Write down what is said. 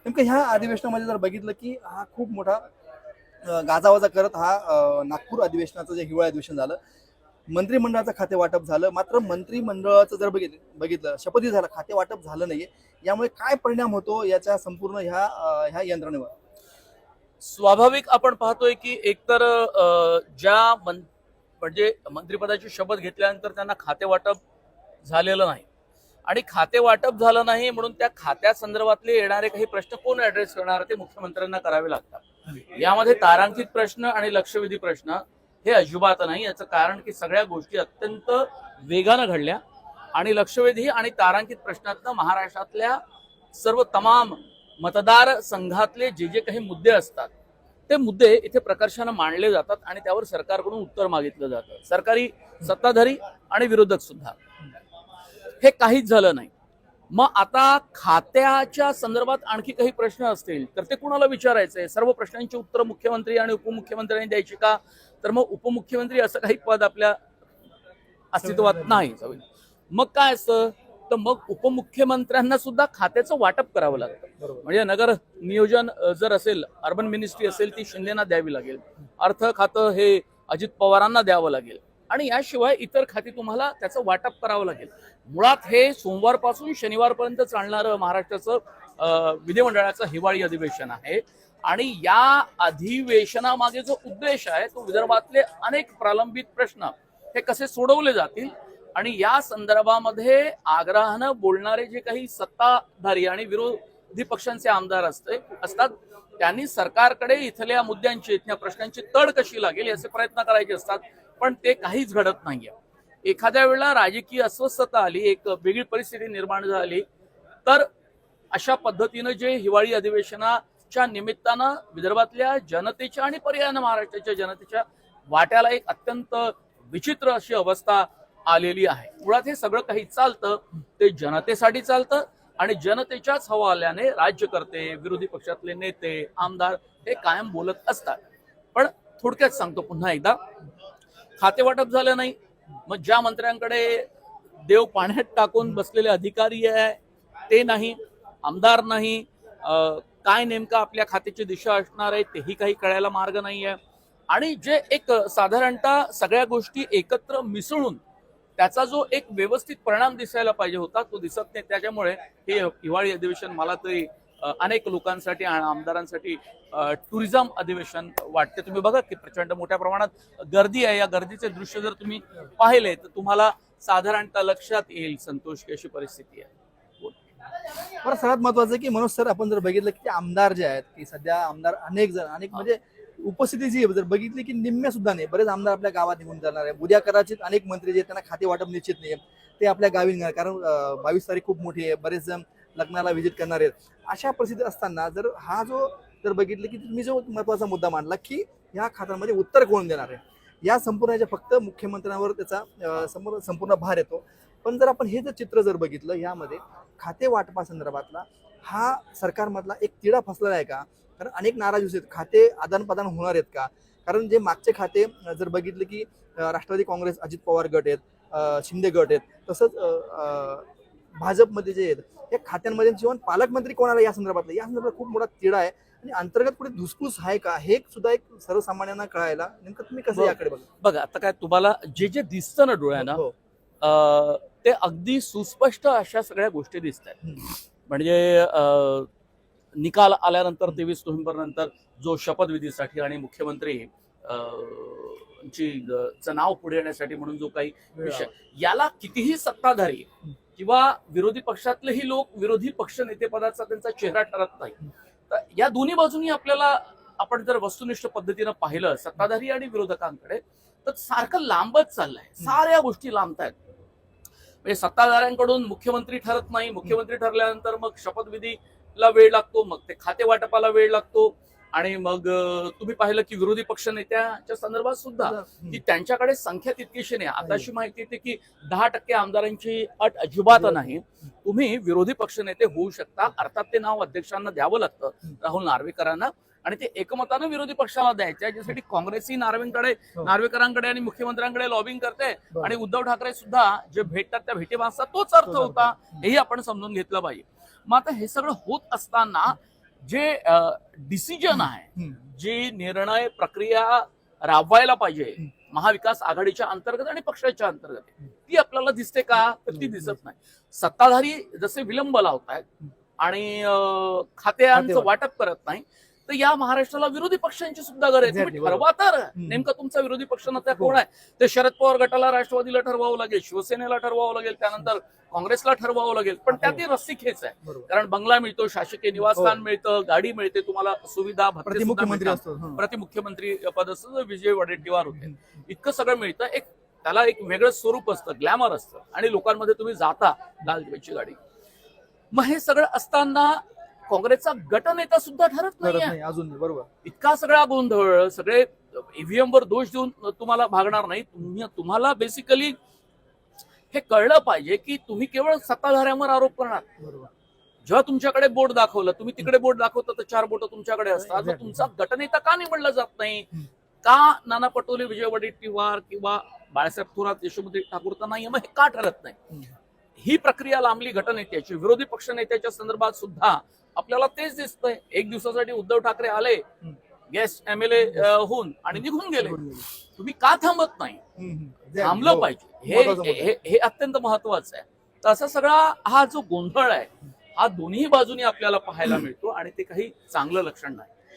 नेमकं ह्या अधिवेशनामध्ये जर बघितलं की हा खूप मोठा गाजावाजा करत हा नागपूर अधिवेशनाचं जे हिवाळी अधिवेशन झालं, मंत्रिमंडळाचं खाते वाटप झालं. मात्र मंत्रिमंडळाचं जर बघितलं शपथही झाला, खाते वाटप झालं नाहीये. यामुळे काय परिणाम होतो याच्या संपूर्ण ह्या यंत्रणेवर? स्वाभाविक आपण पाहतोय की एकतर म्हणजे मंत्रिपदाची शपथ घेतल्यानंतर त्यांना खाते वाटप झालेलं नाही आणि खाते वाटप झालं नाही म्हणून त्या खात्या संदर्भातले येणारे काही प्रश्न कोण ऍड्रेस करणार ते मुख्यमंत्र्यांना करावे लागतात. यामध्ये तारांकित प्रश्न आणि लक्षवेधी प्रश्न हे अजिबात नाही. याचं कारण की सगळ्या गोष्टी अत्यंत वेगानं घडल्या आणि लक्षवेधी आणि तारांकित प्रश्नातनं महाराष्ट्रातल्या सर्व तमाम मतदार संघातले जे जे काही मुद्दे असतात ते मुद्दे इथे प्रकर्षानं मांडले जातात आणि त्यावर सरकारकडून उत्तर मागितलं जातं. सरकारी सत्ताधारी आणि विरोधक सुद्धा. हे काहीच झालं नाही. मग आता खात्याच्या संदर्भात आणखी काही प्रश्न असतील तर ते कुणाला विचारायचंय? सर्व प्रश्नांची उत्तर मुख्यमंत्री आणि उपमुख्यमंत्र्यांनी द्यायची का? तर मग उपमुख्यमंत्री असं काही पद आपल्या अस्तित्वात नाही. मग काय असतं तर मग उपमुख्यमंत्र्यांना सुद्धा खात्याचं वाटप करावं लागतं. म्हणजे नगर नियोजन जर असेल, अर्बन मिनिस्ट्री असेल ती शिंदेना द्यावी लागेल, अर्थ खातं हे अजित पवारांना द्यावं लागेल आणि याशिवाय इतर खाती तुम्हाला त्याचं वाटप करावं लागेल. मुळात हे सोमवारपासून शनिवारपर्यंत चालणारं महाराष्ट्राचं विधिमंडळाचं हिवाळी अधिवेशन आहे आणि या अधिवेशनामागे जो उद्देश आहे तो विदर्भातले अनेक प्रलंबित प्रश्न हे कसे सोडवले जातील आणि या संदर्भामध्ये आग्रहानं बोलणारे जे काही सत्ताधारी आणि विरोधी पक्षांचे आमदार असतात त्यांनी सरकारकडे इथल्या मुद्द्यांची, इथल्या प्रश्नांची तड कशी लागेल याचे प्रयत्न करायचे असतात, पण ते काहीच घडत नाहीये. एखाद्या वेळेला राजकीय अस्वस्थता आली, एक वेगळी परिस्थिती निर्माण झाली तर अशा पद्धतीनं जे हिवाळी अधिवेशनाच्या निमित्तानं विदर्भातल्या जनतेच्या आणि पर्यायानं महाराष्ट्राच्या जनतेच्या वाट्याला एक अत्यंत विचित्र अशी अवस्था आलेली आहे. मुळात हे सगळं काही चालतं ते जनतेसाठी चालतं आणि जनतेच्याच हवाल्याने राज्यकर्ते, विरोधी पक्षातले नेते, आमदार हे कायम बोलत असतात. पण थोडक्यात सांगतो पुन्हा एकदा, खाते वाटप झालं नाही. मग ज्या मंत्र्यांकडे देव पाण्यात टाकून बसलेले अधिकारी आहे ते नाही, आमदार नाही, काय नेमका आपल्या खात्याची दिशा असणार आहे तेही काही कळायला मार्ग नाहीये आणि जे एक साधारणतः सगळ्या गोष्टी एकत्र मिसळून त्याचा जो एक व्यवस्थित परिणाम दिसायला पाहिजे होता तो दिसत नाही. त्याच्यामुळे हे हिवाळी अधिवेशन मला तरी अनेक लोकांसाठी आणि आमदारांसाठी टुरिझम अधिवेशन वाटते. तुम्ही बघा की प्रचंड मोठ्या प्रमाणात गर्दी आहे. या गर्दीचे दृश्य जर तुम्ही पाहिले तर तुम्हाला साधारणतः लक्षात येईल संतोष की अशी परिस्थिती आहे. बरं, सर्वात महत्वाचं की मनोज सर, आपण जर बघितलं की आमदार जे आहेत की सध्या आमदार अनेक म्हणजे उपस्थिती जी जर बघितली की निम्म्या सुद्धा नाही. बरेच आमदार आपल्या गावात निघून जाणार आहे. उद्या कदाचित अनेक मंत्री जे त्यांना खाते वाटप निश्चित नाही ते आपल्या गावी निघणार, कारण 22 तारीख खूप मोठी आहे. बरेच जण लग्नाला व्हिजिट करणार आहेत. अशा परिस्थिती असताना जर बघितलं की तुम्ही जो महत्वाचा मुद्दा मांडला की या खात्यामध्ये उत्तर कोण देणार आहे, या संपूर्ण फक्त मुख्यमंत्र्यांवर त्याचा संपूर्ण भार येतो. पण जर आपण हे जर चित्र जर बघितलं यामध्ये खाते वाटपासंदर्भातला हा सरकारमधला एक तिढा फसलेला आहे का? कारण अनेक नाराजी आहेत. खाते आदान प्रदान होणार आहेत का? कारण जे मागचे खाते जर बघितलं की राष्ट्रवादी काँग्रेस अजित पवार गट आहेत, शिंदे गट आहेत, तसंच भाजपमध्ये जे आहेत या खात्यांमध्ये जीवन पालकमंत्री कोणाला या संदर्भात खूप मोठा तिढा आहे आणि अंतर्गत कुठे धुसफूस आहे का हे सुद्धा एक सर्वसामान्यांना कळायला नेमकं तुम्ही कसं याकडे बघा. आता काय तुम्हाला जे जे दिसतं ना डोळ्यानं ते अगदी सुस्पष्ट अशा सगळ्या गोष्टी दिसत आहेत. म्हणजे निकाल आल्यानंतर 23 नोव्हेंबर नंतर जो शपथविधीसाठी आणि मुख्यमंत्री चं नाव पुढे येण्यासाठी म्हणून जो काही विषय, याला कितीही सत्ताधारी किंवा विरोधी पक्षातलेही लोक विरोधी पक्ष नेतेपदाचा त्यांचा चेहरा ठरत नाही. तर या दोन्ही बाजूनी आपल्याला आपण जर वस्तुनिष्ठ पद्धतीनं पाहिलं सत्ताधारी आणि विरोधकांकडे तर सारखं लांबच चाललंय. साऱ्या गोष्टी लांबतायत. म्हणजे सत्ताधाऱ्यांकडून मुख्यमंत्री ठरत नाही, मुख्यमंत्री ठरल्यानंतर मग शपथविधीला वेळ लागतो, मग ते खाते वाटपाला वेळ लागतो आणि मग तुम्ही पाहिलं की विरोधी पक्ष नेत्याच्या संदर्भात सुद्धा की त्यांच्याकडे संख्या तितकीशी नाही. आता अशी माहिती येते की 10% आमदारांची अट अजिबात नाही. तुम्ही विरोधी पक्ष नेते होऊ शकता, अर्थात ते नाव अध्यक्षांना द्यावं लागतं, राहुल नार्वेकरांना, आणि ते एकमतानं विरोधी पक्षाला द्यायचे. ज्यासाठी काँग्रेसही नार्वेकरांकडे आणि मुख्यमंत्र्यांकडे लॉबिंग करते आणि उद्धव ठाकरे सुद्धा जे भेटतात त्या भेटीमागचा तोच अर्थ होता, हेही आपण समजून घेतलं पाहिजे. मग आता हे सगळं होत असताना जे डिसिजन आहे, हम्म. जी निर्णय प्रक्रिया राबवायला पाहिजे महाविकास आघाडीच्या अंतर्गत आणि पक्षाच्या अंतर्गत, ती आपल्याला दिसते का? तर ती दिसत नाही. सत्ताधारी जसे विलंब लावतायत आणि खात्यांचं वाटप करत नाही, तर या महाराष्ट्राला विरोधी पक्षांची सुद्धा गरज आहे. तुम्ही Exactly, ठरवा तर नेमका तुमचा विरोधी पक्ष नेता कोण आहे. ते शरद पवार गटाला, राष्ट्रवादीला ठरवावं लागेल, शिवसेनेला ठरवावं लागेल, त्यानंतर काँग्रेसला ठरवावं लागेल. पण त्यात रस्सीखेच आहे, बरोबर. कारण बंगला मिळतो, शासकीय निवासस्थान मिळतं, गाडी मिळते, तुम्हाला सुविधा, भत्ते सुद्धा प्रतिमुख्यमंत्री मिळतात. असतो. प्रतिमुख्यमंत्री पद असतं, विजय वडेट्टीवार होते. इतकं सगळं मिळतं. त्याला एक वेगळं स्वरूप असतं, ग्लॅमर असतं, आणि लोकांमध्ये तुम्ही जाता लाल दिव्याची गाडी. मग हे सगळं असताना काँग्रेसचा गटनेता सुद्धा ठरत नाही अजून. बरोबर. इतका सगळा गोंधळ, सगळे ईव्हीएम वर दोष देऊन तुम्हाला भागणार नाही. तुम्हाला बेसिकली हे कळलं पाहिजे की तुम्ही केवळ सत्ताधाऱ्यांवर आरोप करणार. बरोबर. जेव्हा तुमच्याकडे बोट दाखवलं, तुम्ही तिकडे बोट दाखवता तर 4 बोट तुमच्याकडे असतात. मग तुमचा गटनेता का निवडला जात नाही? का नाना पटोले, विजय वडेट्टीवार किंवा बाळासाहेब थोरात, यशोमती ठाकूर तर नाही? मग हे का ठरत नाही? ही प्रक्रिया लांबली गटनेत्याची. विरोधी पक्ष नेत्याच्या संदर्भात सुद्धा आपल्याला तेच दिसतंय. एक दिवसासाठी उद्धव ठाकरे आले, गेस्ट MLA होऊन आणि निघून गेले. तुम्ही का थांबत नाही? थांबलं पाहिजे. हे अत्यंत महत्वाचं आहे. तर असा सगळा हा जो गोंधळ आहे, हा दोन्ही बाजूनी आपल्याला पाहायला मिळतो आणि ते काही चांगलं लक्षण नाही.